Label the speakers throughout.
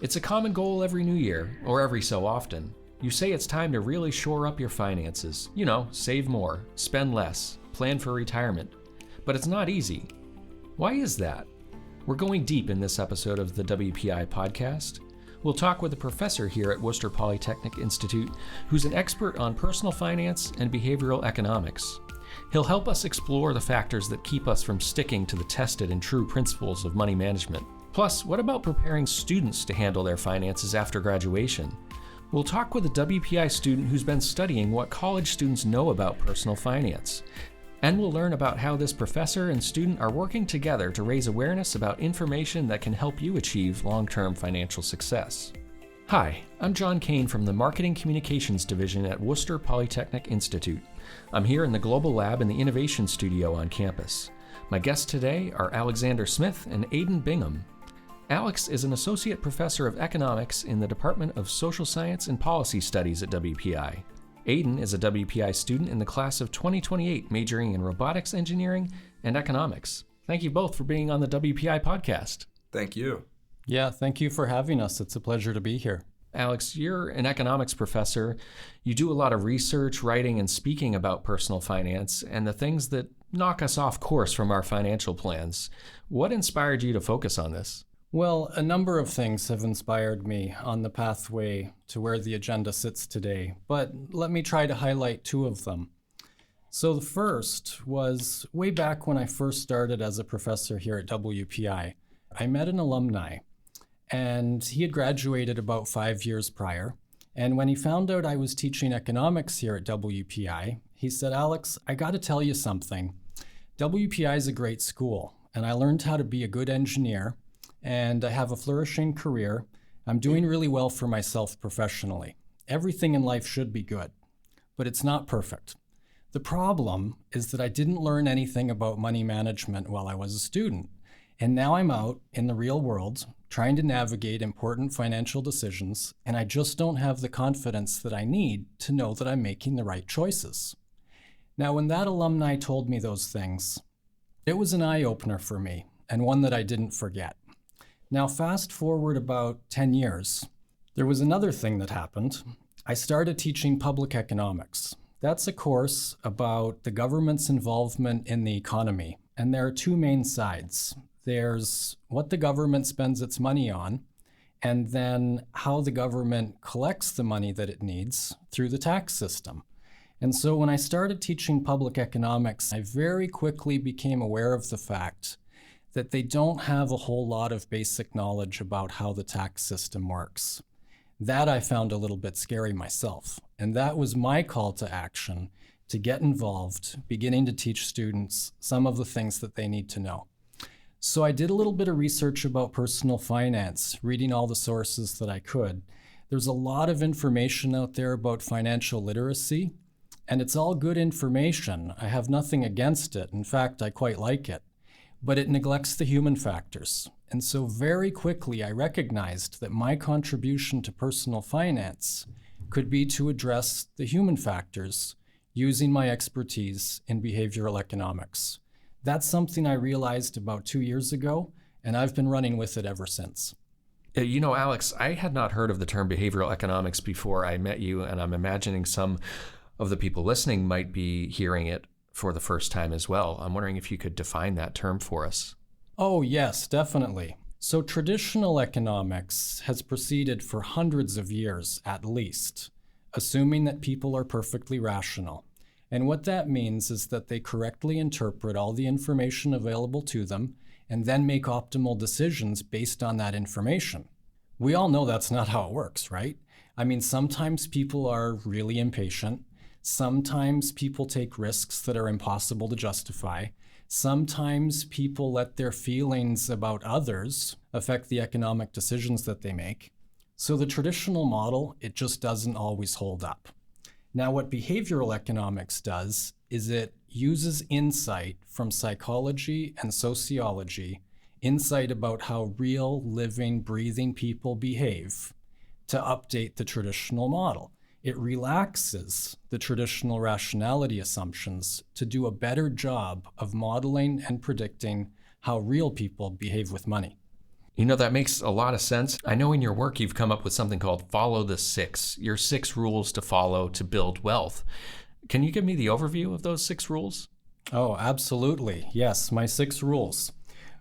Speaker 1: It's a common goal every new year, or every so often. You say it's time to really shore up your finances. You know, save more, spend less, plan for retirement. But it's not easy. Why is that? We're going deep in this episode of the WPI Podcast. We'll talk with a professor here at Worcester Polytechnic Institute who's an expert on personal finance and behavioral economics. He'll help us explore the factors that keep us from sticking to the tested and true principles of money management. Plus, what about preparing students to handle their finances after graduation? We'll talk with a WPI student who's been studying what college students know about personal finance. And we'll learn about how this professor and student are working together to raise awareness about information that can help you achieve long-term financial success. Hi, I'm John Kane from the Marketing Communications Division at Worcester Polytechnic Institute. I'm here in the Global Lab in the Innovation Studio on campus. My guests today are Alexander Smith and Aedan Bingham. Alex is an associate professor of economics in the Department of Social Science and Policy Studies at WPI. Aedan is a WPI student in the class of 2028, majoring in robotics engineering and economics. Thank you both for being on the WPI podcast.
Speaker 2: Thank you.
Speaker 3: Yeah, thank you for having us. It's a pleasure to be here.
Speaker 1: Alex, you're an economics professor. You do a lot of research, writing, and speaking about personal finance and the things that knock us off course from our financial plans. What inspired you to focus on this?
Speaker 3: Well, a number of things have inspired me on the pathway to where the agenda sits today, but let me try to highlight two of them. So the first was way back when I first started as a professor here at WPI. I met an alumni, and he had graduated about 5 years prior. And when he found out I was teaching economics here at WPI, he said, "Alex, I got to tell you something. WPI is a great school, and I learned how to be a good engineer, and I have a flourishing career. I'm doing really well for myself professionally. Everything in life should be good, but it's not perfect. The problem is that I didn't learn anything about money management while I was a student, and now I'm out in the real world trying to navigate important financial decisions, and I just don't have the confidence that I need to know that I'm making the right choices." Now, when that alumni told me those things, it was an eye-opener for me, and one that I didn't forget. Now, fast forward about 10 years, there was another thing that happened. I started teaching public economics. That's a course about the government's involvement in the economy, and there are two main sides. There's what the government spends its money on, and then how the government collects the money that it needs through the tax system. And so when I started teaching public economics, I very quickly became aware of the fact that they don't have a whole lot of basic knowledge about how the tax system works. That I found a little bit scary myself, and that was my call to action to get involved, beginning to teach students some of the things that they need to know. So I did a little bit of research about personal finance, reading all the sources that I could. There's a lot of information out there about financial literacy, and it's all good information. I have nothing against it. In fact, I quite like it. But it neglects the human factors. And so very quickly I recognized that my contribution to personal finance could be to address the human factors using my expertise in behavioral economics. That's something I realized about 2 years ago, and I've been running with it ever since.
Speaker 1: You know, Alex, I had not heard of the term behavioral economics before I met you, and I'm imagining some of the people listening might be hearing it for the first time as well. I'm wondering if you could define that term for us.
Speaker 3: Oh, yes, definitely. So traditional economics has proceeded for hundreds of years at least, assuming that people are perfectly rational. And what that means is that they correctly interpret all the information available to them and then make optimal decisions based on that information. We all know that's not how it works, right? I mean, sometimes people are really impatient. Sometimes people take risks that are impossible to justify. Sometimes people let their feelings about others affect the economic decisions that they make. So the traditional model, it just doesn't always hold up. Now, what behavioral economics does is it uses insight from psychology and sociology, insight about how real, living, breathing people behave, to update the traditional model. It relaxes the traditional rationality assumptions to do a better job of modeling and predicting how real people behave with money.
Speaker 1: You know, that makes a lot of sense. I know in your work you've come up with something called Follow the Six, your 6 rules to follow to build wealth. Can you give me the overview of those 6 rules?
Speaker 3: Oh, absolutely. Yes, my 6 rules.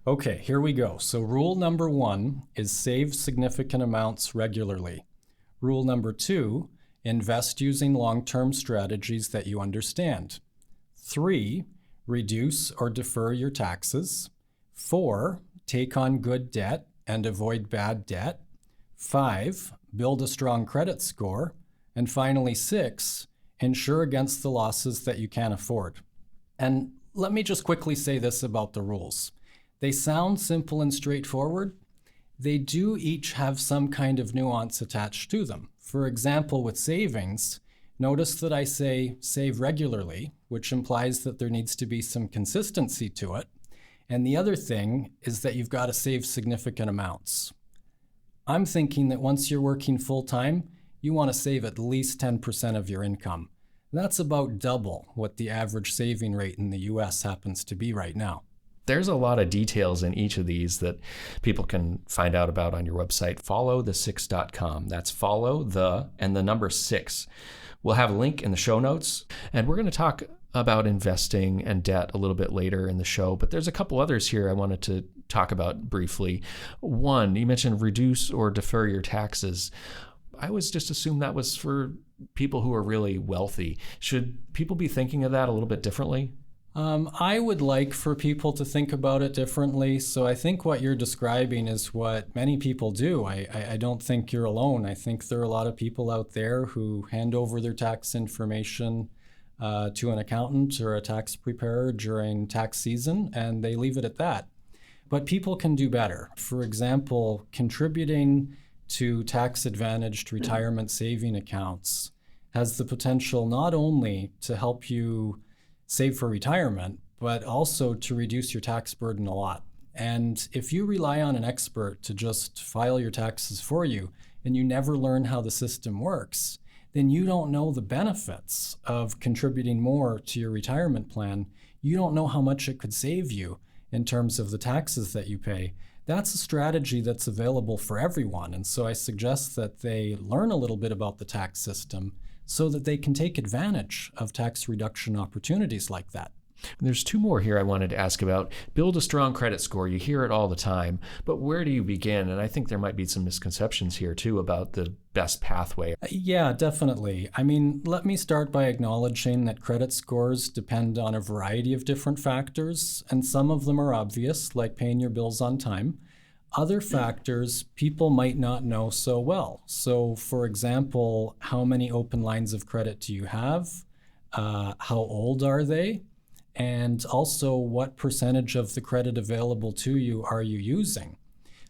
Speaker 3: Okay, here we go. So rule number 1 is save significant amounts regularly. Rule number 2, invest using long-term strategies that you understand. 3, reduce or defer your taxes. 4, take on good debt and avoid bad debt. 5, build a strong credit score. And finally, 6, insure against the losses that you can't afford. And let me just quickly say this about the rules. They sound simple and straightforward. They do each have some kind of nuance attached to them. For example, with savings, notice that I say save regularly, which implies that there needs to be some consistency to it. And the other thing is that you've got to save significant amounts. I'm thinking that once you're working full-time, you want to save at least 10% of your income. That's about double what the average saving rate in the US happens to be right now.
Speaker 1: There's a lot of details in each of these that people can find out about on your website, followthe6.com. That's follow the and the number 6. We'll have a link in the show notes, and we're going to talk about investing and debt a little bit later in the show, but there's a couple others here I wanted to talk about briefly. One, you mentioned reduce or defer your taxes. I always just assumed that was for people who are really wealthy. Should people be thinking of that a little bit differently?
Speaker 3: I would like for people to think about it differently. So I think what you're describing is what many people do. I don't think you're alone. I think there are a lot of people out there who hand over their tax information to an accountant or a tax preparer during tax season, and they leave it at that. But people can do better. For example, contributing to tax-advantaged retirement saving accounts has the potential not only to help you save for retirement, but also to reduce your tax burden a lot. And if you rely on an expert to just file your taxes for you and you never learn how the system works, then you don't know the benefits of contributing more to your retirement plan. You don't know how much it could save you in terms of the taxes that you pay. That's a strategy that's available for everyone. And so I suggest that they learn a little bit about the tax system so that they can take advantage of tax reduction opportunities like that.
Speaker 1: There's 2 more here I wanted to ask about. Build a strong credit score. You hear it all the time, but where do you begin? And I think there might be some misconceptions here too about the best pathway.
Speaker 3: Yeah, definitely. I mean, let me start by acknowledging that credit scores depend on a variety of different factors, and some of them are obvious, like paying your bills on time. Other factors people might not know so well. So, for example, how many open lines of credit do you have? How old are they? And also, what percentage of the credit available to you are you using?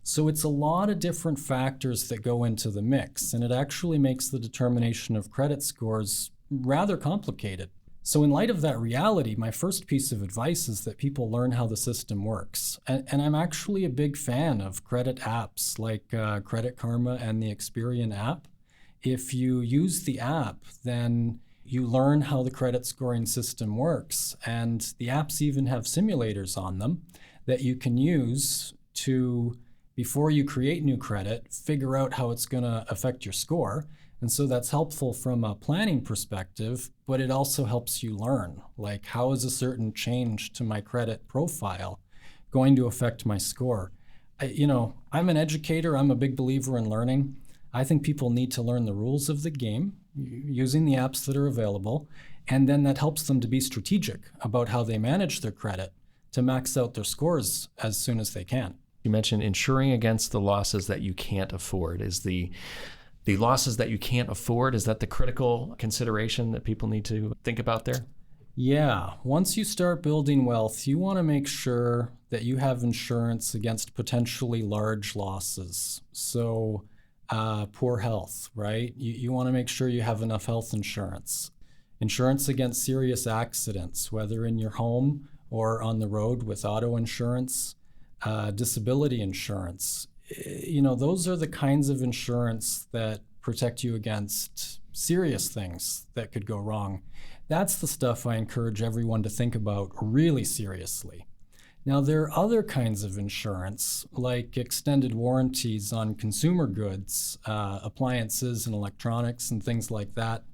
Speaker 3: So it's a lot of different factors that go into the mix, and it actually makes the determination of credit scores rather complicated. So in light of that reality, my first piece of advice is that people learn how the system works. And I'm actually a big fan of credit apps like Credit Karma and the Experian app. If you use the app, then you learn how the credit scoring system works. And the apps even have simulators on them that you can use to, before you create new credit, figure out how it's going to affect your score. And so that's helpful from a planning perspective, but it also helps you learn, like how is a certain change to my credit profile going to affect my score? I'm an educator. I'm a big believer in learning. I think people need to learn the rules of the game using the apps that are available, and then that helps them to be strategic about how they manage their credit to max out their scores as soon as they can.
Speaker 1: You mentioned insuring against the losses that you can't afford. Is the losses that you can't afford, is that the critical consideration that people need to think about there?
Speaker 3: Yeah. Once you start building wealth, you want to make sure that you have insurance against potentially large losses. So poor health, right? You want to make sure you have enough health insurance. Insurance against serious accidents, whether in your home or on the road with auto insurance, disability insurance. Those are the kinds of insurance that protect you against serious things that could go wrong. That's the stuff I encourage everyone to think about really seriously. Now, there are other kinds of insurance, like extended warranties on consumer goods, appliances and electronics and things like that.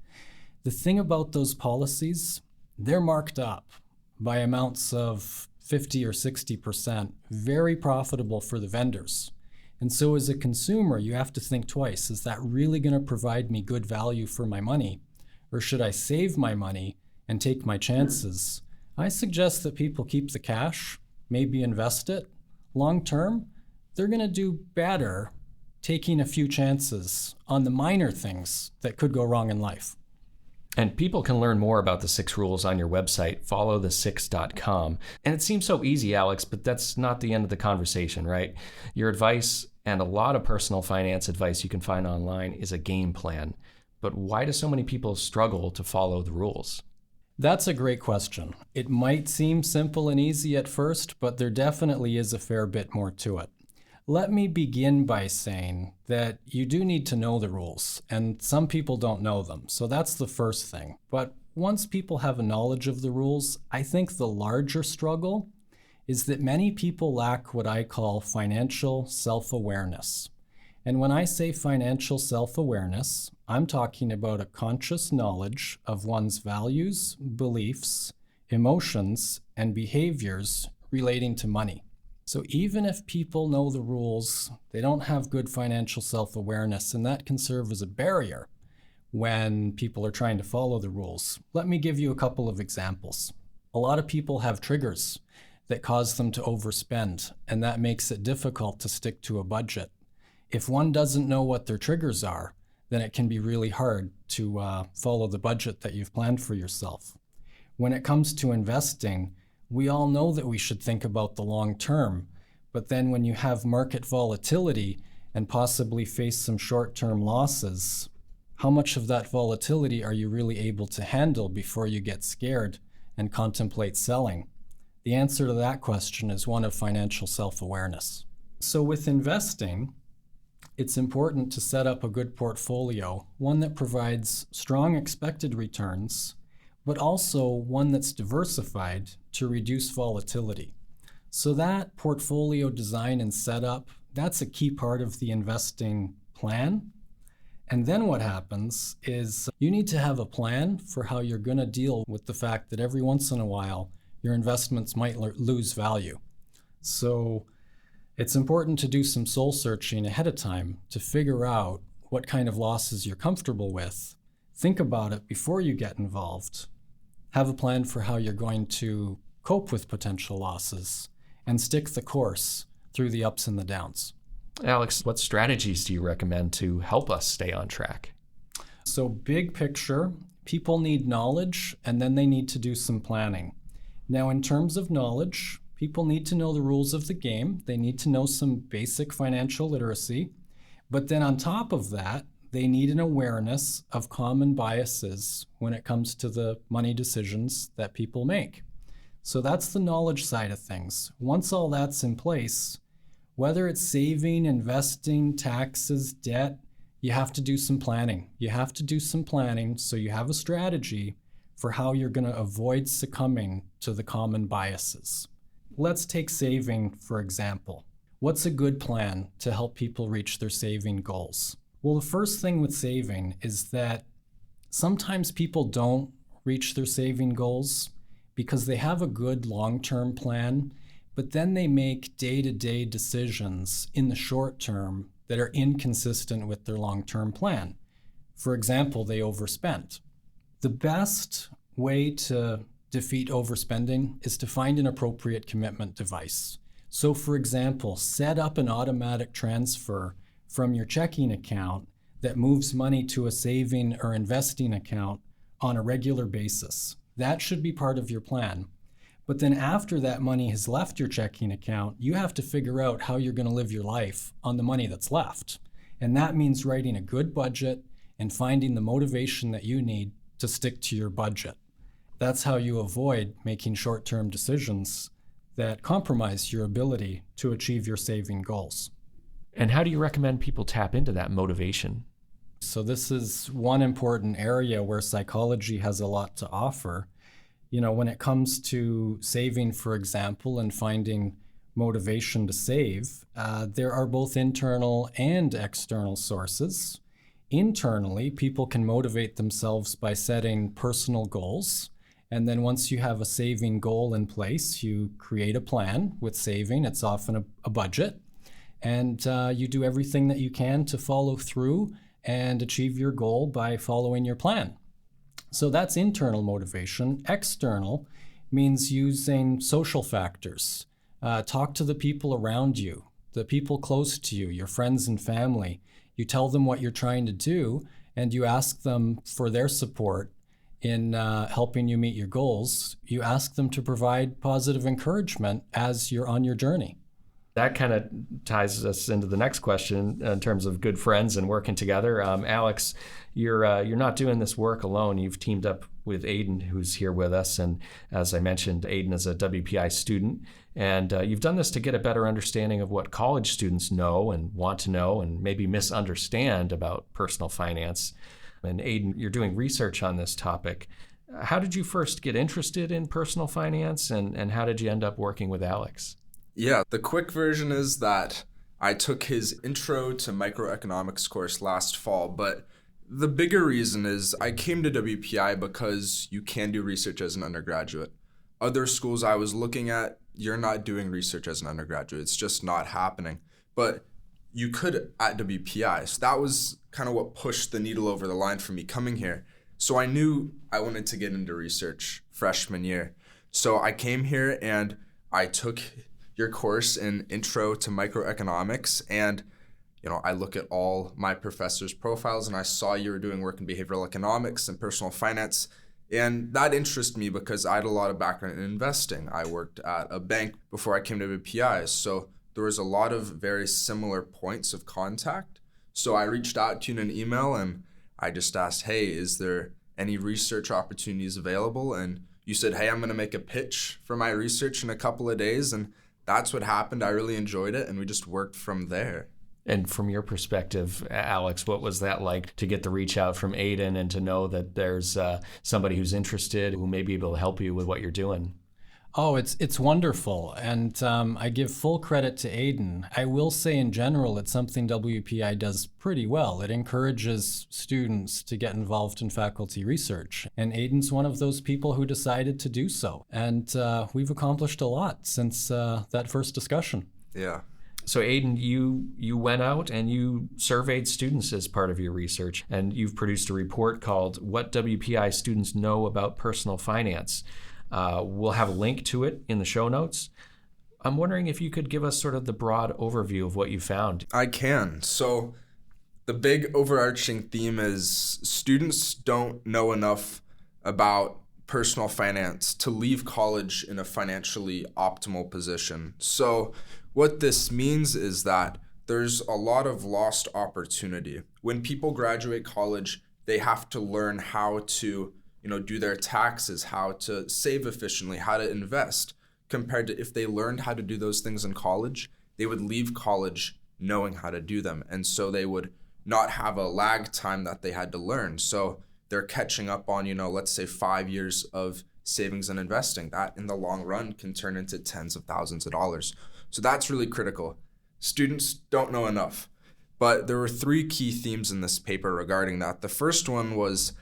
Speaker 3: The thing about those policies, they're marked up by amounts of 50 or 60%, very profitable for the vendors. And so as a consumer, you have to think twice. Is that really going to provide me good value for my money? Or should I save my money and take my chances? I suggest that people keep the cash, maybe invest it. Long term, they're going to do better taking a few chances on the minor things that could go wrong in life.
Speaker 1: And people can learn more about the 6 rules on your website, followthe6.com. And it seems so easy, Alex, but that's not the end of the conversation, right? Your advice and a lot of personal finance advice you can find online is a game plan. But why do so many people struggle to follow the rules?
Speaker 3: That's a great question. It might seem simple and easy at first, but there definitely is a fair bit more to it. Let me begin by saying that you do need to know the rules, and some people don't know them, so that's the first thing. But once people have a knowledge of the rules, I think the larger struggle is that many people lack what I call financial self-awareness. And when I say financial self-awareness, I'm talking about a conscious knowledge of one's values, beliefs, emotions, and behaviors relating to money. So even if people know the rules, they don't have good financial self-awareness, and that can serve as a barrier when people are trying to follow the rules. Let me give you a couple of examples. A lot of people have triggers that cause them to overspend, and that makes it difficult to stick to a budget. If one doesn't know what their triggers are, then it can be really hard to follow the budget that you've planned for yourself. When it comes to investing, we all know that we should think about the long term, but then when you have market volatility and possibly face some short-term losses, how much of that volatility are you really able to handle before you get scared and contemplate selling? The answer to that question is one of financial self-awareness. So with investing, it's important to set up a good portfolio, one that provides strong expected returns, but also one that's diversified to reduce volatility. So that portfolio design and setup, that's a key part of the investing plan. And then what happens is you need to have a plan for how you're going to deal with the fact that every once in a while your investments might lose value. So it's important to do some soul searching ahead of time to figure out what kind of losses you're comfortable with. Think about it before you get involved. Have a plan for how you're going to cope with potential losses and stick the course through the ups and the downs.
Speaker 1: Alex, what strategies do you recommend to help us stay on track?
Speaker 3: So big picture, people need knowledge and then they need to do some planning. Now, in terms of knowledge, people need to know the rules of the game. They need to know some basic financial literacy. But then on top of that, they need an awareness of common biases when it comes to the money decisions that people make. So that's the knowledge side of things. Once all that's in place, whether it's saving, investing, taxes, debt, you have to do some planning. You have to do some planning so you have a strategy for how you're going to avoid succumbing to the common biases. Let's take saving, for example. What's a good plan to help people reach their saving goals? Well, the first thing with saving is that sometimes people don't reach their saving goals because they have a good long-term plan, but then they make day-to-day decisions in the short term that are inconsistent with their long-term plan. For example, they overspent. The best way to defeat overspending is to find an appropriate commitment device. So for example, set up an automatic transfer from your checking account that moves money to a saving or investing account on a regular basis. That should be part of your plan. But then after that money has left your checking account, you have to figure out how you're going to live your life on the money that's left. And that means writing a good budget and finding the motivation that you need to stick to your budget. That's how you avoid making short-term decisions that compromise your ability to achieve your saving goals.
Speaker 1: And how do you recommend people tap into that motivation?
Speaker 3: So this is one important area where psychology has a lot to offer. When it comes to saving, for example, and finding motivation to save, there are both internal and external sources. Internally, people can motivate themselves by setting personal goals. And then once you have a saving goal in place, you create a plan with saving. It's often a budget. And you do everything that you can to follow through and achieve your goal by following your plan. So that's internal motivation. External means using social factors. Talk to the people around you, the people close to you, your friends and family. You tell them what you're trying to do, and you ask them for their support in helping you meet your goals. You ask them to provide positive encouragement as you're on your journey.
Speaker 1: That kind of ties us into the next question in terms of good friends and working together. Alex, you're not doing this work alone. You've teamed up with Aedan, who's here with us. And as I mentioned, Aedan is a WPI student. And you've done this to get a better understanding of what college students know and want to know and maybe misunderstand about personal finance. And Aedan, you're doing research on this topic. How did you first get interested in personal finance, and how did you end up working with Alex?
Speaker 2: Yeah, the quick version is that I took his Intro to Microeconomics course last fall, but the bigger reason is I came to WPI because you can do research as an undergraduate. Other schools I was looking at, you're not doing research as an undergraduate. It's just not happening. But you could at WPI. So that was kind of what pushed the needle over the line for me coming here. So I knew I wanted to get into research freshman year. So I came here and I took your course in Intro to Microeconomics, and I look at all my professors' profiles and I saw you were doing work in behavioral economics and personal finance, and that interested me because I had a lot of background in investing. I worked at a bank before I came to WPI, so there was a lot of very similar points of contact. So I reached out to you in an email and I just asked, hey, is there any research opportunities available? And you said, hey, I'm going to make a pitch for my research in a couple of days, and that's what happened. I really enjoyed it, and we just worked from there.
Speaker 1: And from your perspective, Alex, what was that like to get the reach out from Aedan and to know that there's somebody who's interested, who may be able to help you with what you're doing?
Speaker 3: Oh, it's wonderful. And I give full credit to Aedan. I will say in general, it's something WPI does pretty well. It encourages students to get involved in faculty research. And Aedan's one of those people who decided to do so. And we've accomplished a lot since that first discussion.
Speaker 2: Yeah.
Speaker 1: So Aedan, you went out and you surveyed students as part of your research, and you've produced a report called What WPI Students Know About Personal Finance. We'll have a link to it in the show notes. I'm wondering if you could give us sort of the broad overview of what you found.
Speaker 2: I can. So the big overarching theme is students don't know enough about personal finance to leave college in a financially optimal position. So what this means is that there's a lot of lost opportunity. When people graduate college, they have to learn how to do their taxes, how to save efficiently, how to invest, compared to if they learned how to do those things in college, they would leave college knowing how to do them. And so they would not have a lag time that they had to learn. So they're catching up on, let's say 5 years of savings and investing. That in the long run can turn into tens of thousands of dollars. So that's really critical. Students don't know enough. But there were 3 key themes in this paper regarding that. The first one was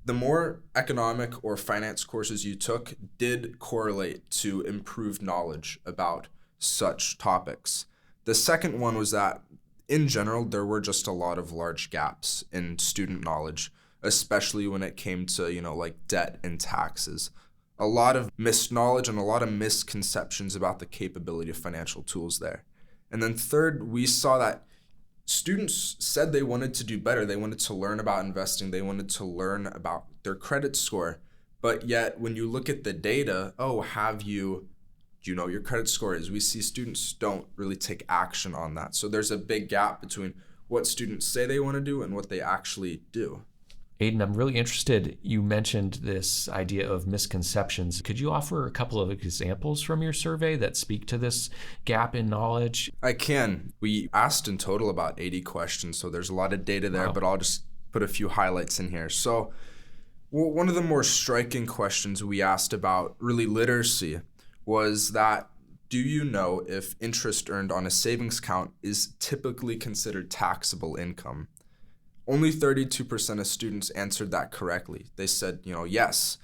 Speaker 2: the more economic or finance courses you took did correlate to improved knowledge about such topics. The second one was that, in general, there were just a lot of large gaps in student knowledge, especially when it came to, like debt and taxes. A lot of missed knowledge and a lot of misconceptions about the capability of financial tools there. And then third, we saw that students said they wanted to do better. They wanted to learn about investing. They wanted to learn about their credit score. But yet, when you look at the data, do you know what your credit score is? We see students don't really take action on that. So there's a big gap between what students say they want to do and what they actually do.
Speaker 1: Aedan, I'm really interested. You mentioned this idea of misconceptions. Could you offer a couple of examples from your survey that speak to this gap in knowledge?
Speaker 2: I can. We asked in total about 80 questions, so there's a lot of data there, But I'll just put a few highlights in here. So Well, one of the more striking questions we asked about really literacy was that, do you know if interest earned on a savings account is typically considered taxable income? Only 32% of students answered that correctly. They said, yes,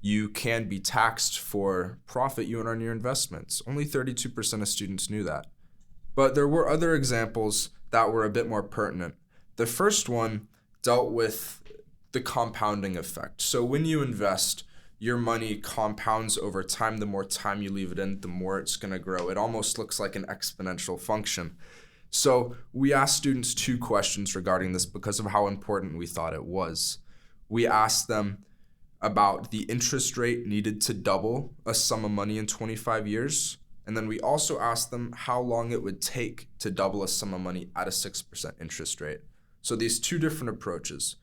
Speaker 2: you can be taxed for profit you earn on your investments. Only 32% of students knew that. But there were other examples that were a bit more pertinent. The first one dealt with the compounding effect. So when you invest, your money compounds over time. The more time you leave it in, the more it's going to grow. It almost looks like an exponential function. So we asked students 2 questions regarding this because of how important we thought it was. We asked them about the interest rate needed to double a sum of money in 25 years. And then we also asked them how long it would take to double a sum of money at a 6% interest rate. So these 2 different approaches.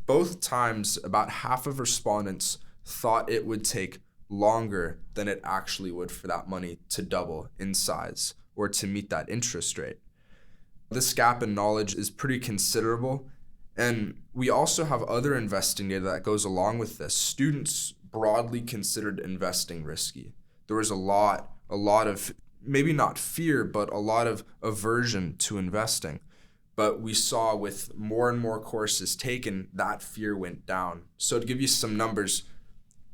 Speaker 2: Both times, about half of respondents thought it would take longer than it actually would for that money to double in size or to meet that interest rate. This gap in knowledge is pretty considerable, and we also have other investing data that goes along with this. Students broadly considered investing risky. There was a lot of, maybe not fear, but a lot of aversion to investing. But we saw with more and more courses taken, that fear went down. So to give you some numbers,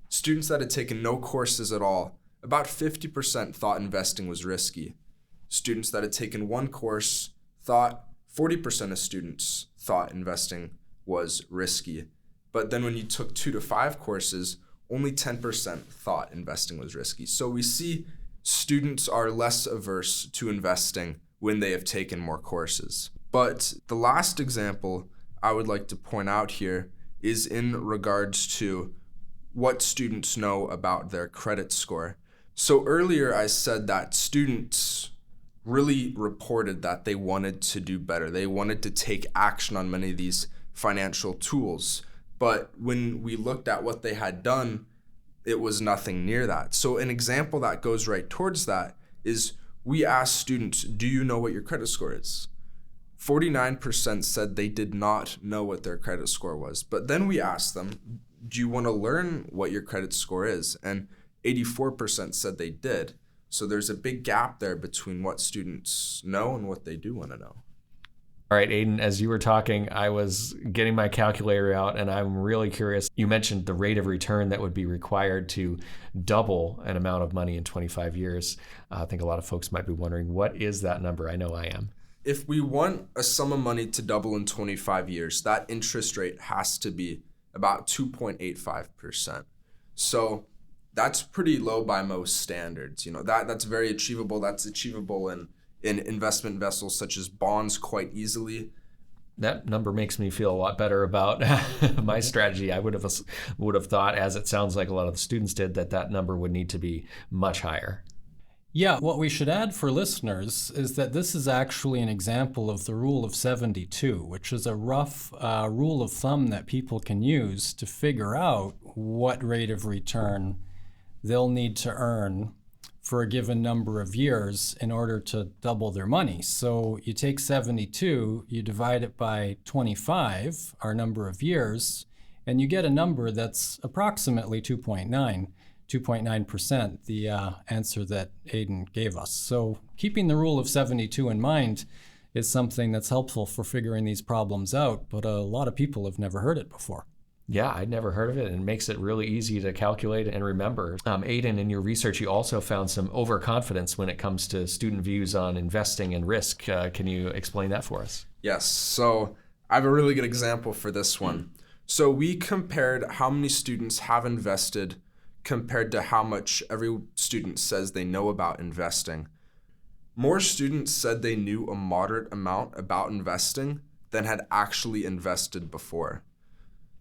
Speaker 2: students that had taken no courses at all, about 50% thought investing was risky. Students that had taken 1 course thought 40% of students thought investing was risky. But then when you took 2 to 5 courses, only 10% thought investing was risky. So we see students are less averse to investing when they have taken more courses. But the last example I would like to point out here is in regards to what students know about their credit score. So earlier I said that students really reported that they wanted to do better. They wanted to take action on many of these financial tools. But when we looked at what they had done, it was nothing near that. So an example that goes right towards that is we asked students, do you know what your credit score is? 49% said they did not know what their credit score was. But then we asked them, do you want to learn what your credit score is? And 84% said they did. So there's a big gap there between what students know and what they do want to know.
Speaker 1: All right, Aedan, as you were talking, I was getting my calculator out, and I'm really curious. You mentioned the rate of return that would be required to double an amount of money in 25 years. I think a lot of folks might be wondering, what is that number? I know I am.
Speaker 2: If we want a sum of money to double in 25 years, that interest rate has to be about 2.85%. So that's pretty low by most standards. That's very achievable. That's achievable in investment vessels such as bonds quite easily.
Speaker 1: That number makes me feel a lot better about my strategy. I would have thought, as it sounds like a lot of the students did, that number would need to be much higher.
Speaker 3: Yeah, what we should add for listeners is that this is actually an example of the rule of 72, which is a rough rule of thumb that people can use to figure out what rate of return they'll need to earn for a given number of years in order to double their money. So you take 72, you divide it by 25, our number of years, and you get a number that's approximately 2.9%, the answer that Aedan gave us. So keeping the rule of 72 in mind is something that's helpful for figuring these problems out, but a lot of people have never heard it before.
Speaker 1: Yeah, I'd never heard of it, and it makes it really easy to calculate and remember. Aedan, in your research, you also found some overconfidence when it comes to student views on investing and risk. Can you explain that for us?
Speaker 2: Yes, so I have a really good example for this one. So we compared how many students have invested compared to how much every student says they know about investing. More students said they knew a moderate amount about investing than had actually invested before.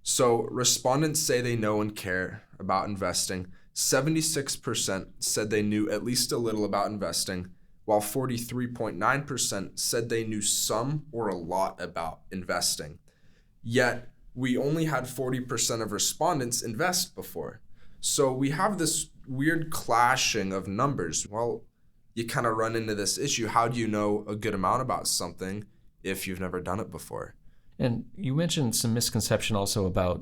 Speaker 2: So respondents say they know and care about investing. 76% said they knew at least a little about investing, while 43.9% said they knew some or a lot about investing. Yet we only had 40% of respondents invest before. So we have this weird clashing of numbers. Well, you kind of run into this issue. How do you know a good amount about something if you've never done it before?
Speaker 1: And you mentioned some misconception also about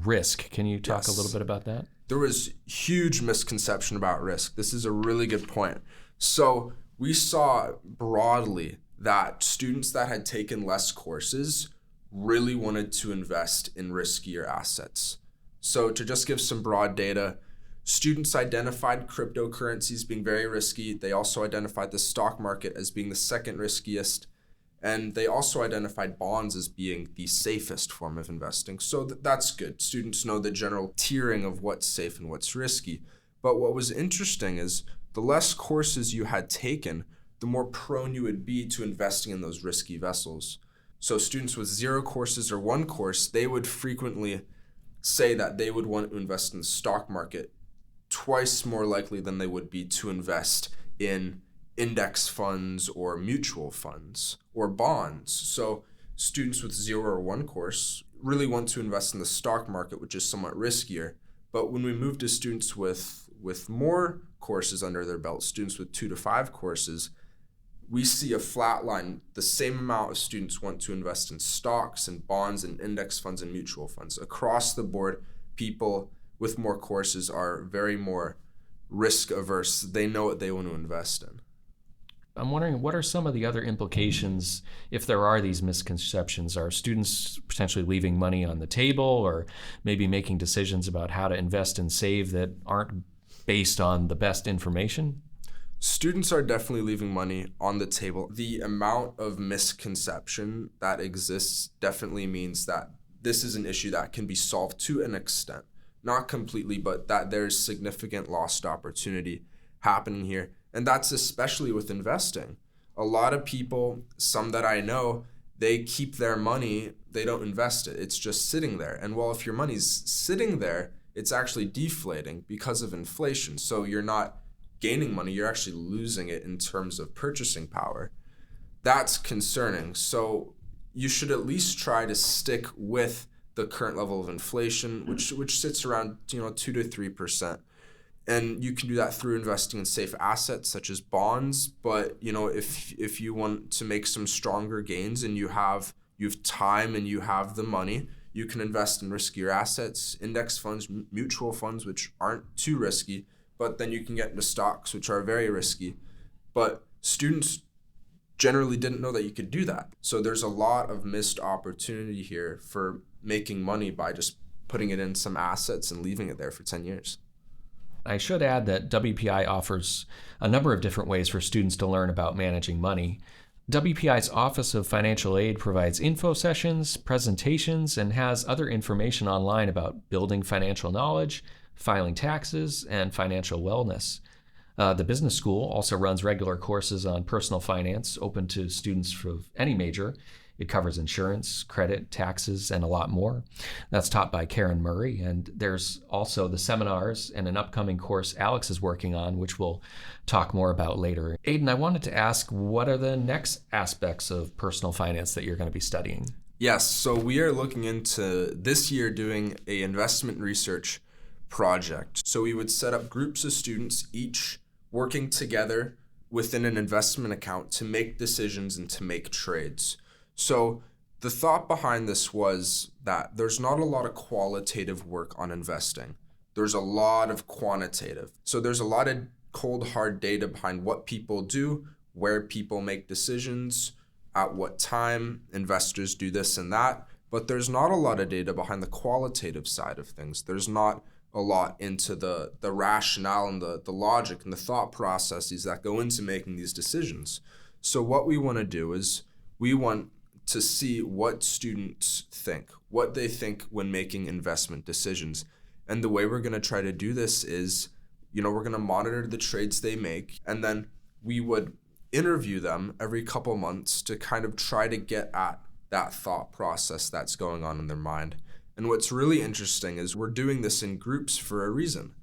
Speaker 1: risk. Can you talk a little bit about that?
Speaker 2: There was huge misconception about risk. This is a really good point. So we saw broadly that students that had taken less courses really wanted to invest in riskier assets. So to just give some broad data, students identified cryptocurrencies being very risky. They also identified the stock market as being the second riskiest. And they also identified bonds as being the safest form of investing. So that's good. Students know the general tiering of what's safe and what's risky. But what was interesting is the less courses you had taken, the more prone you would be to investing in those risky vessels. So students with 0 courses or 1 course, they would frequently say that they would want to invest in the stock market twice more likely than they would be to invest in index funds or mutual funds or bonds. So students with 0 or 1 course really want to invest in the stock market, which is somewhat riskier. But when we move to students with more courses under their belt, students with 2 to 5 courses, we see a flat line. The same amount of students want to invest in stocks and bonds and index funds and mutual funds. Across the board, people with more courses are very more risk averse. They know what they want to invest in.
Speaker 1: I'm wondering, what are some of the other implications if there are these misconceptions? Are students potentially leaving money on the table, or maybe making decisions about how to invest and save that aren't based on the best information?
Speaker 2: Students are definitely leaving money on the table. The amount of misconception that exists definitely means that this is an issue that can be solved to an extent. Not completely, but that there's significant lost opportunity happening here. And that's especially with investing. A lot of people, some that I know, they keep their money, they don't invest it. It's just sitting there. And well, if your money's sitting there, it's actually deflating because of inflation. So you're not gaining money, you're actually losing it in terms of purchasing power. That's concerning. So you should at least try to stick with the current level of inflation, which sits around 2 to 3%. And you can do that through investing in safe assets such as bonds. But if you want to make some stronger gains and you have time and you have the money, you can invest in riskier assets, index funds, mutual funds, which aren't too risky. But then you can get into stocks, which are very risky. But students generally didn't know that you could do that. So there's a lot of missed opportunity here for making money by just putting it in some assets and leaving it there for 10 years.
Speaker 1: I should add that WPI offers a number of different ways for students to learn about managing money. WPI's Office of Financial Aid provides info sessions, presentations, and has other information online about building financial knowledge, filing taxes, and financial wellness. The business school also runs regular courses on personal finance open to students of any major. It covers insurance, credit, taxes, and a lot more. That's taught by Karen Murray. And there's also the seminars and an upcoming course Alex is working on, which we'll talk more about later. Aedan, I wanted to ask, what are the next aspects of personal finance that you're going to be studying?
Speaker 2: Yes, so we are looking into this year doing a investment research project. So we would set up groups of students, each working together within an investment account to make decisions and to make trades. So the thought behind this was that there's not a lot of qualitative work on investing. There's a lot of quantitative. So there's a lot of cold, hard data behind what people do, where people make decisions, at what time investors do this and that. But there's not a lot of data behind the qualitative side of things. There's not a lot into the rationale and the logic and the thought processes that go into making these decisions. So what we want to do is we want to see what students think, what they think when making investment decisions. And the way we're going to try to do this is, we're going to monitor the trades they make, and then we would interview them every couple months to kind of try to get at that thought process that's going on in their mind. And what's really interesting is we're doing this in groups for a reason.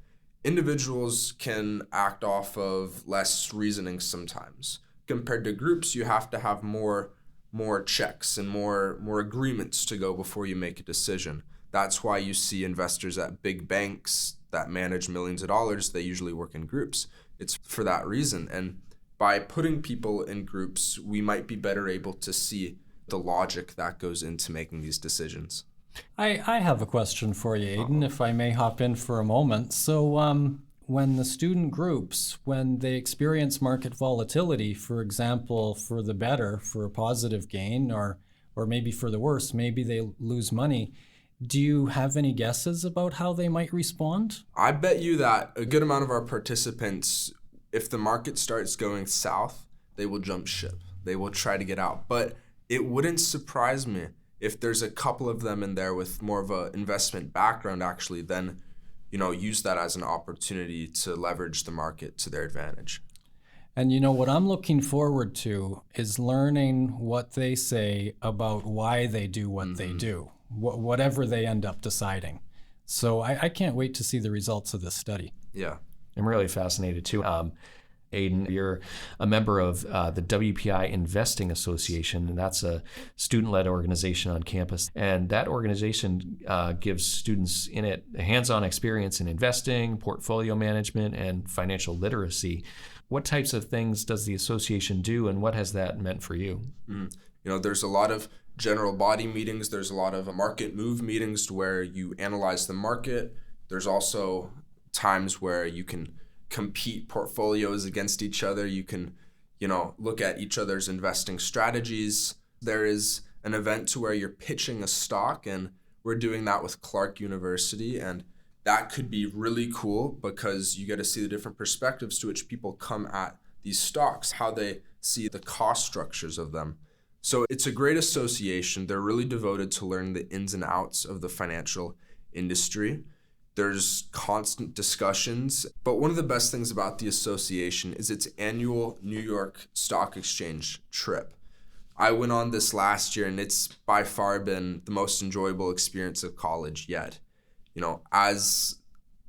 Speaker 2: Individuals can act off of less reasoning sometimes. Compared to groups, you have to have more checks and more agreements to go before you make a decision. That's why you see investors at big banks that manage millions of dollars, they usually work in groups. It's for that reason. And by putting people in groups, we might be better able to see the logic that goes into making these decisions.
Speaker 3: I have a question for you, Aedan, if I may hop in for a moment. So when the student groups, when they experience market volatility, for example, for the better, for a positive gain, or maybe for the worse, maybe they lose money, do you have any guesses about how they might respond?
Speaker 2: I bet you that a good amount of our participants, if the market starts going south, they will jump ship. They will try to get out. But it wouldn't surprise me if there's a couple of them in there with more of an investment background, actually, then use that as an opportunity to leverage the market to their advantage.
Speaker 3: And what I'm looking forward to is learning what they say about why they do what they do, whatever they end up deciding. So I can't wait to see the results of this study.
Speaker 2: Yeah.
Speaker 1: I'm really fascinated too. Aedan, you're a member of the WPI Investing Association, and that's a student-led organization on campus. And that organization gives students in it hands-on experience in investing, portfolio management, and financial literacy. What types of things does the association do, and what has that meant for you?
Speaker 2: There's a lot of general body meetings. There's a lot of market move meetings where you analyze the market. There's also times where you can compete portfolios against each other. You can, look at each other's investing strategies. There is an event to where you're pitching a stock, and we're doing that with Clark University. And that could be really cool because you get to see the different perspectives to which people come at these stocks, how they see the cost structures of them. So it's a great association. They're really devoted to learning the ins and outs of the financial industry. There's constant discussions, but one of the best things about the association is its annual New York Stock Exchange trip. I went on this last year, and it's by far been the most enjoyable experience of college yet. As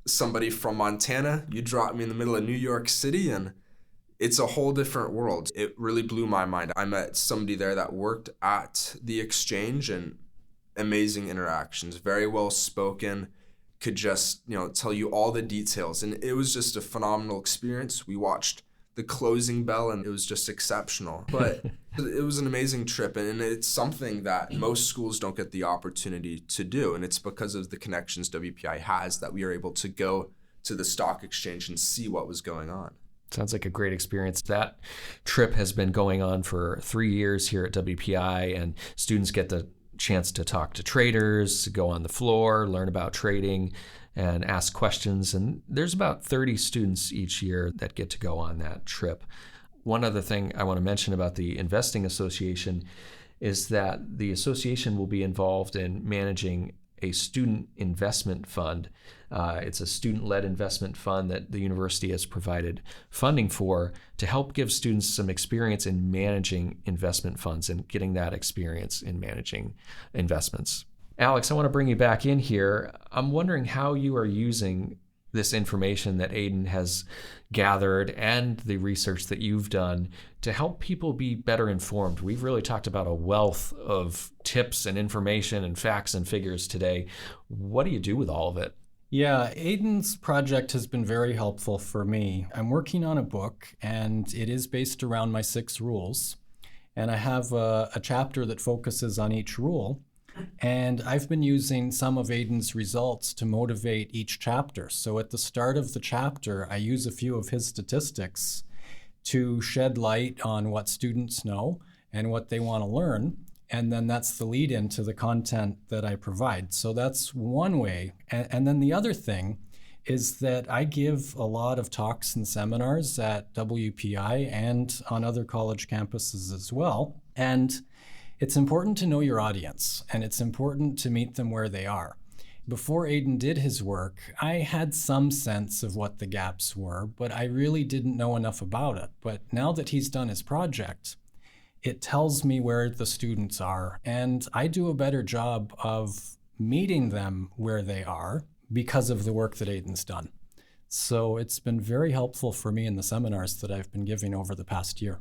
Speaker 2: somebody from Montana, you drop me in the middle of New York City, and it's a whole different world. It really blew my mind. I met somebody there that worked at the exchange, and amazing interactions, very well spoken, could just, tell you all the details. And it was just a phenomenal experience. We watched the closing bell, and it was just exceptional. But it was an amazing trip, and it's something that most schools don't get the opportunity to do. And it's because of the connections WPI has that we are able to go to the stock exchange and see what was going on.
Speaker 1: Sounds like a great experience. That trip has been going on for 3 years here at WPI, and students get the chance to talk to traders, go on the floor, learn about trading, and ask questions. And there's about 30 students each year that get to go on that trip. One other thing I want to mention about the Investing Association is that the association will be involved in managing a student investment fund. It's a student-led investment fund that the university has provided funding for to help give students some experience in managing investment funds and getting that experience in managing investments. Alex, I want to bring you back in here. I'm wondering how you are using this information that Aedan has gathered and the research that you've done to help people be better informed. We've really talked about a wealth of tips and information and facts and figures today. What do you do with all of it?
Speaker 3: Yeah, Aedan's project has been very helpful for me. I'm working on a book, and it is based around my 6 rules. And I have a chapter that focuses on each rule. And I've been using some of Aedan's results to motivate each chapter. So at the start of the chapter, I use a few of his statistics to shed light on what students know and what they want to learn. And then that's the lead into the content that I provide. So that's one way. And then the other thing is that I give a lot of talks and seminars at WPI and on other college campuses as well. And it's important to know your audience, and it's important to meet them where they are. Before Aedan did his work, I had some sense of what the gaps were, but I really didn't know enough about it. But now that he's done his project, it tells me where the students are, and I do a better job of meeting them where they are because of the work that Aedan's done. So it's been very helpful for me in the seminars that I've been giving over the past year.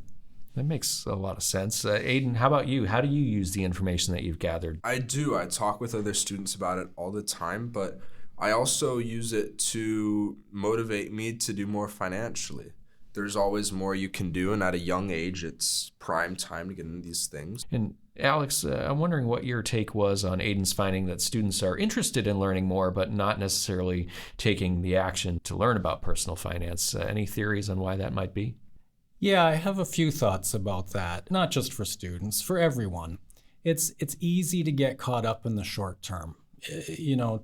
Speaker 1: That makes a lot of sense. Aedan, how about you? How do you use the information that you've gathered?
Speaker 2: I do. I talk with other students about it all the time, but I also use it to motivate me to do more financially. there's always more you can do, and at a young age, it's prime time to get into these things.
Speaker 1: And Alex, I'm wondering what your take was on Aedan's finding that students are interested in learning more, but not necessarily taking the action to learn about personal finance. Any theories on why that might be?
Speaker 3: Yeah, I have a few thoughts about that, not just for students, for everyone. It's easy to get caught up in the short term.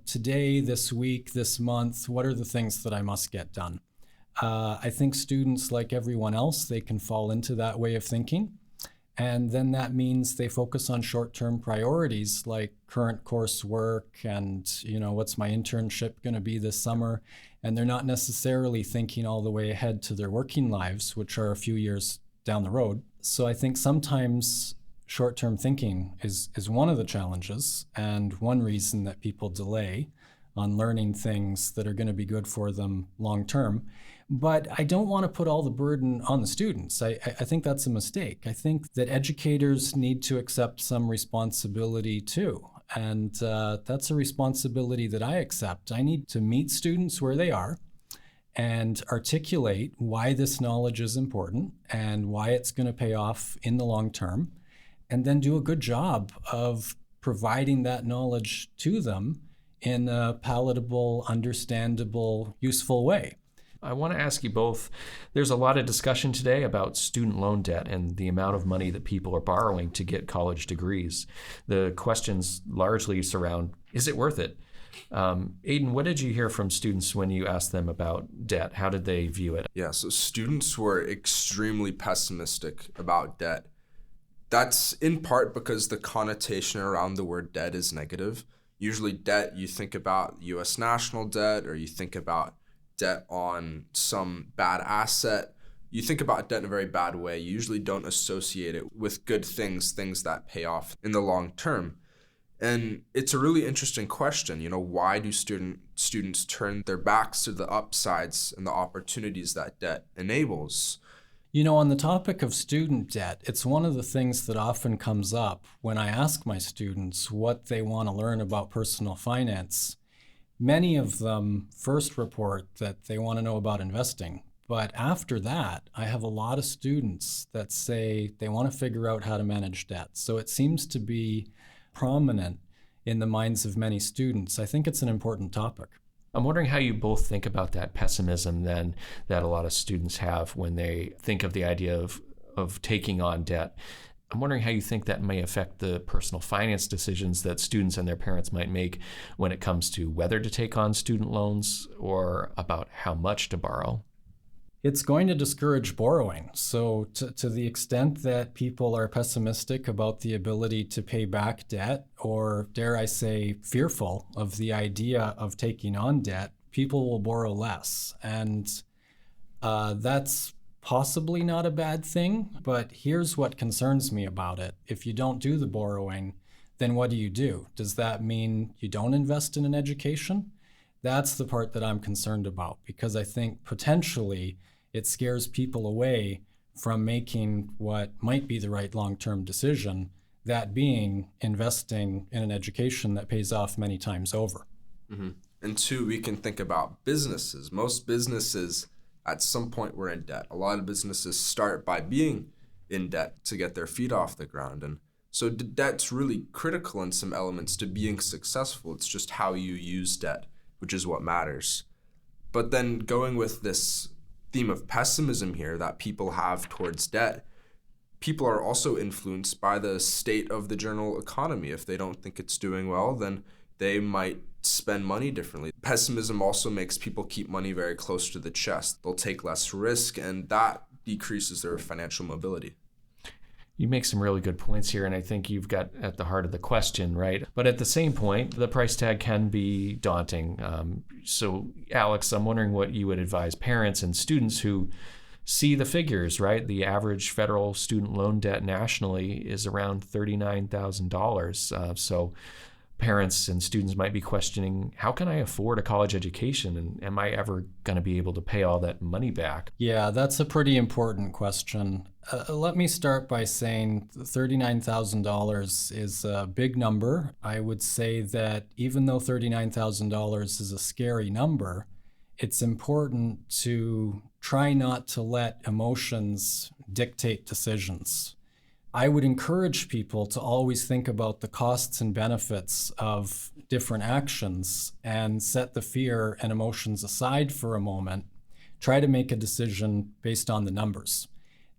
Speaker 3: Today, this week, this month, what are the things that I must get done? I think students, like everyone else, they can fall into that way of thinking. And then that means they focus on short-term priorities like current coursework and, what's my internship going to be this summer? And they're not necessarily thinking all the way ahead to their working lives, which are a few years down the road. So I think sometimes short-term thinking is one of the challenges and one reason that people delay on learning things that are going to be good for them long-term. But I don't want to put all the burden on the students. I think that's a mistake. I think that educators need to accept some responsibility too. And that's a responsibility that I accept. I need to meet students where they are and articulate why this knowledge is important and why it's going to pay off in the long term, and then do a good job of providing that knowledge to them in a palatable, understandable, useful way.
Speaker 1: I want to ask you both, there's a lot of discussion today about student loan debt and the amount of money that people are borrowing to get college degrees. The questions largely surround, is it worth it? Aedan, what did you hear from students when you asked them about debt? How did they view it?
Speaker 2: Yeah, so students were extremely pessimistic about debt. That's in part because the connotation around the word debt is negative. Usually debt, you think about U.S. national debt, or you think about debt on some bad asset. You think about debt in a very bad way. You usually don't associate it with good things that pay off in the long term. And it's a really interesting question. Why do students turn their backs to the upsides and the opportunities that debt enables?
Speaker 3: On the topic of student debt, it's one of the things that often comes up when I ask my students what they want to learn about personal finance. Many of them first report that they want to know about investing. But after that, I have a lot of students that say they want to figure out how to manage debt. So it seems to be prominent in the minds of many students. I think it's an important topic.
Speaker 1: I'm wondering how you both think about that pessimism then that a lot of students have when they think of the idea of taking on debt. I'm wondering how you think that may affect the personal finance decisions that students and their parents might make when it comes to whether to take on student loans or about how much to borrow.
Speaker 3: It's going to discourage borrowing. So to the extent that people are pessimistic about the ability to pay back debt, or dare I say, fearful of the idea of taking on debt, people will borrow less. And that's possibly not a bad thing, but here's what concerns me about it. If you don't do the borrowing, then what do? Does that mean you don't invest in an education? That's the part that I'm concerned about, because I think potentially it scares people away from making what might be the right long-term decision, that being investing in an education that pays off many times over.
Speaker 2: Mm-hmm. And two, we can think about businesses. Most businesses at some point were in debt. A lot of businesses start by being in debt to get their feet off the ground. And so debt's really critical in some elements to being successful. It's just how you use debt, which is what matters. But then going with this theme of pessimism here that people have towards debt, people are also influenced by the state of the general economy. If they don't think it's doing well, then they might spend money differently. Pessimism also makes people keep money very close to the chest. They'll take less risk, and that decreases their financial mobility.
Speaker 1: You make some really good points here, and I think you've got at the heart of the question, right? But at the same point, the price tag can be daunting. So, Alex, I'm wondering what you would advise parents and students who see the figures, right? The average federal student loan debt nationally is around $39,000. So parents and students might be questioning, how can I afford a college education? And am I ever going to be able to pay all that money back?
Speaker 3: Yeah, that's a pretty important question. Let me start by saying $39,000 is a big number. I would say that even though $39,000 is a scary number, it's important to try not to let emotions dictate decisions. I would encourage people to always think about the costs and benefits of different actions and set the fear and emotions aside for a moment. Try to make a decision based on the numbers.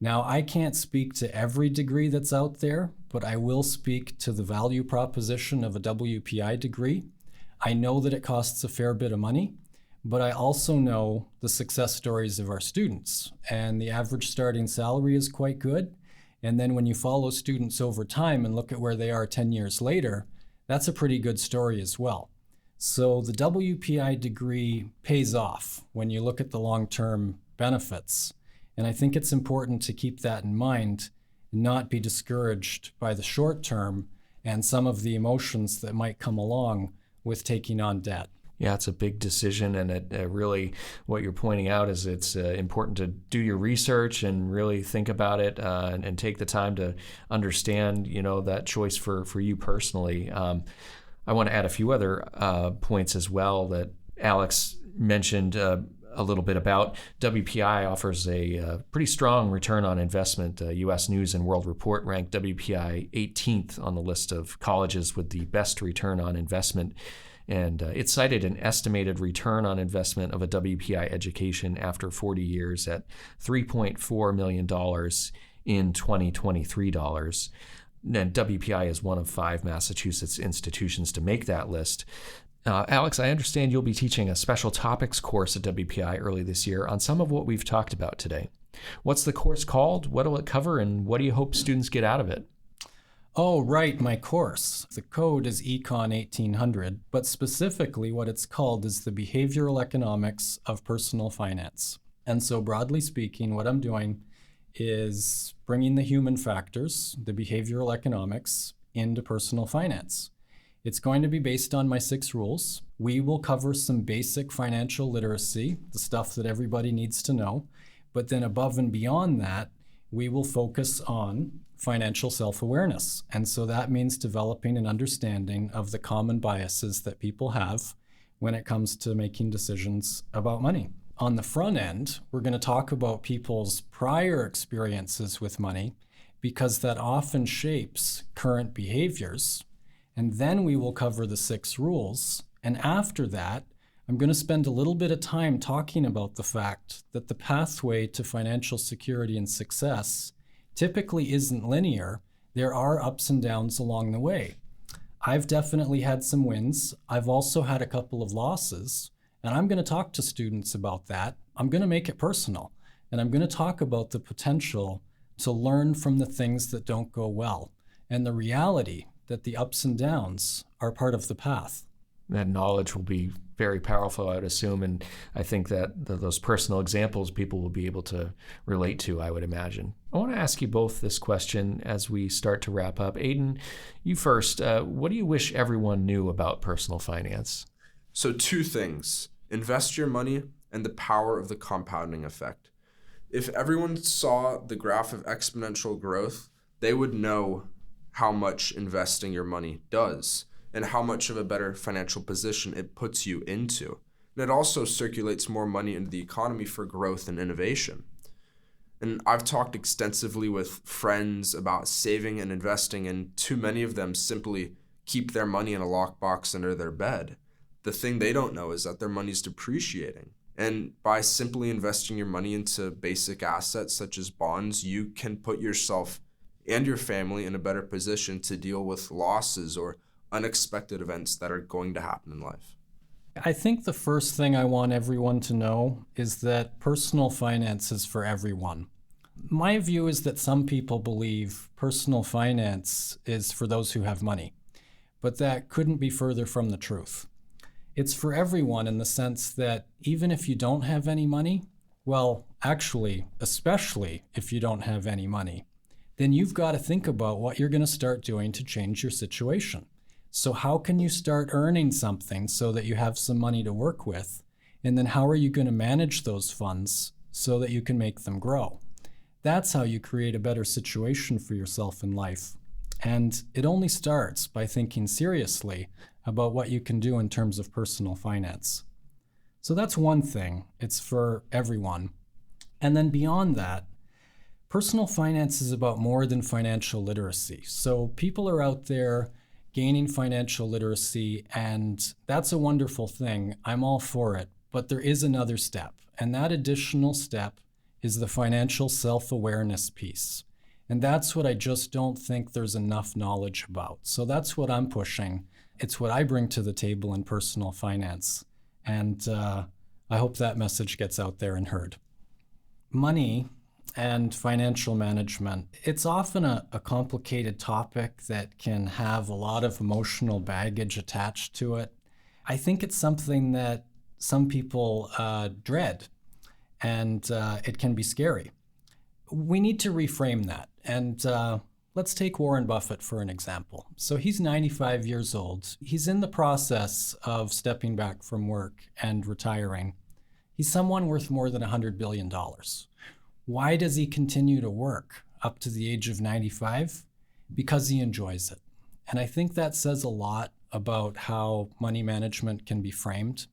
Speaker 3: Now, I can't speak to every degree that's out there, but I will speak to the value proposition of a WPI degree. I know that it costs a fair bit of money, but I also know the success stories of our students, and the average starting salary is quite good. And then when you follow students over time and look at where they are 10 years later, that's a pretty good story as well. So the WPI degree pays off when you look at the long-term benefits. And I think it's important to keep that in mind and not be discouraged by the short term and some of the emotions that might come along with taking on debt.
Speaker 1: Yeah, it's a big decision, and it really, what you're pointing out is it's important to do your research and really think about it and take the time to understand, that choice for you personally. I want to add a few other points as well that Alex mentioned a little bit about. WPI offers a pretty strong return on investment. U.S. News and World Report ranked WPI 18th on the list of colleges with the best return on investment. And it cited an estimated return on investment of a WPI education after 40 years at $3.4 million in 2023 dollars. And WPI is one of 5 Massachusetts institutions to make that list. Alex, I understand you'll be teaching a special topics course at WPI early this year on some of what we've talked about today. What's the course called? What will it cover? And what do you hope students get out of it?
Speaker 3: Oh, right, my course. The code is Econ 1800, but specifically what it's called is the Behavioral Economics of Personal Finance. And so broadly speaking, what I'm doing is bringing the human factors, the behavioral economics, into personal finance. It's going to be based on my 6 rules. We will cover some basic financial literacy, the stuff that everybody needs to know, but then above and beyond that, we will focus on financial self-awareness. And so that means developing an understanding of the common biases that people have when it comes to making decisions about money. On the front end, we're going to talk about people's prior experiences with money because that often shapes current behaviors. And then we will cover the 6 rules. And after that, I'm going to spend a little bit of time talking about the fact that the pathway to financial security and success typically isn't linear. There are ups and downs along the way. I've definitely had some wins. I've also had a couple of losses, and I'm going to talk to students about that. I'm going to make it personal, and I'm going to talk about the potential to learn from the things that don't go well and the reality that the ups and downs are part of the path.
Speaker 1: That knowledge will be very powerful, I would assume, and I think that those personal examples people will be able to relate to, I would imagine. I want to ask you both this question as we start to wrap up. Aedan, you first. What do you wish everyone knew about personal finance?
Speaker 2: So 2 things: invest your money and the power of the compounding effect. If everyone saw the graph of exponential growth, they would know how much investing your money does and how much of a better financial position it puts you into. And it also circulates more money into the economy for growth and innovation. And I've talked extensively with friends about saving and investing, and too many of them simply keep their money in a lockbox under their bed. The thing they don't know is that their money's depreciating. And by simply investing your money into basic assets such as bonds, you can put yourself and your family in a better position to deal with losses or unexpected events that are going to happen in life.
Speaker 3: I think the first thing I want everyone to know is that personal finance is for everyone. My view is that some people believe personal finance is for those who have money, but that couldn't be further from the truth. It's for everyone in the sense that even if you don't have any money, well, actually, especially if you don't have any money, then you've got to think about what you're going to start doing to change your situation. So how can you start earning something so that you have some money to work with? And then how are you going to manage those funds so that you can make them grow? That's how you create a better situation for yourself in life. And it only starts by thinking seriously about what you can do in terms of personal finance. So that's one thing. It's for everyone. And then beyond that, personal finance is about more than financial literacy. So people are out there gaining financial literacy, and that's a wonderful thing. I'm all for it. But there is another step, and that additional step is the financial self-awareness piece. And that's what I just don't think there's enough knowledge about. So that's what I'm pushing. It's what I bring to the table in personal finance. And I hope that message gets out there and heard. Money and financial management, it's often a complicated topic that can have a lot of emotional baggage attached to it. I think it's something that some people dread, and it can be scary. We need to reframe that. And let's take Warren Buffett for an example. So he's 95 years old. He's in the process of stepping back from work and retiring. He's someone worth more than $100 billion. Why does he continue to work up to the age of 95? Because he enjoys it. And I think that says a lot about how money management can be framed.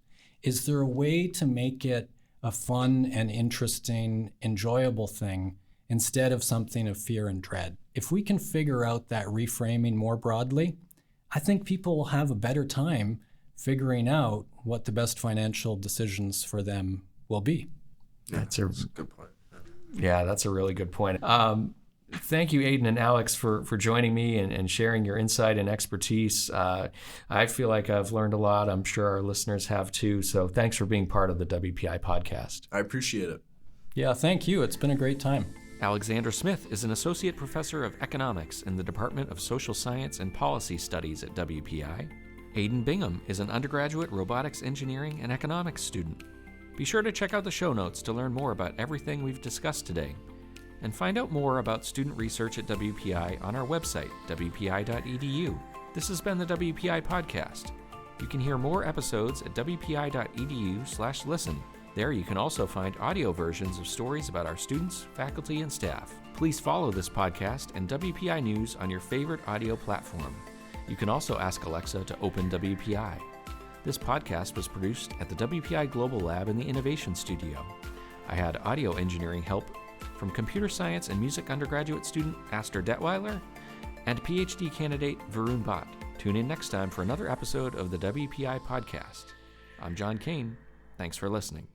Speaker 3: Is there a way to make it a fun and interesting, enjoyable thing instead of something of fear and dread? If we can figure out that reframing more broadly, I think people will have a better time figuring out what the best financial decisions for them will be.
Speaker 2: That's a good point.
Speaker 1: Yeah, that's a really good point. Thank you, Aedan and Alex, for joining me and sharing your insight and expertise. I feel like I've learned a lot. I'm sure our listeners have too. So thanks for being part of the WPI podcast.
Speaker 2: I appreciate it.
Speaker 3: Yeah, thank you. It's been a great time.
Speaker 1: Alexander Smith is an associate professor of economics in the Department of Social Science and Policy Studies at WPI. Aedan Bingham is an undergraduate robotics engineering and economics student. Be sure to check out the show notes to learn more about everything we've discussed today. And find out more about student research at WPI on our website, wpi.edu. This has been the WPI Podcast. You can hear more episodes at wpi.edu/listen. There you can also find audio versions of stories about our students, faculty, and staff. Please follow this podcast and WPI News on your favorite audio platform. You can also ask Alexa to open WPI. This podcast was produced at the WPI Global Lab in the Innovation Studio. I had audio engineering help from computer science and music undergraduate student Aster Detweiler and PhD candidate Varun Bhatt. Tune in next time for another episode of the WPI Podcast. I'm John Kane. Thanks for listening.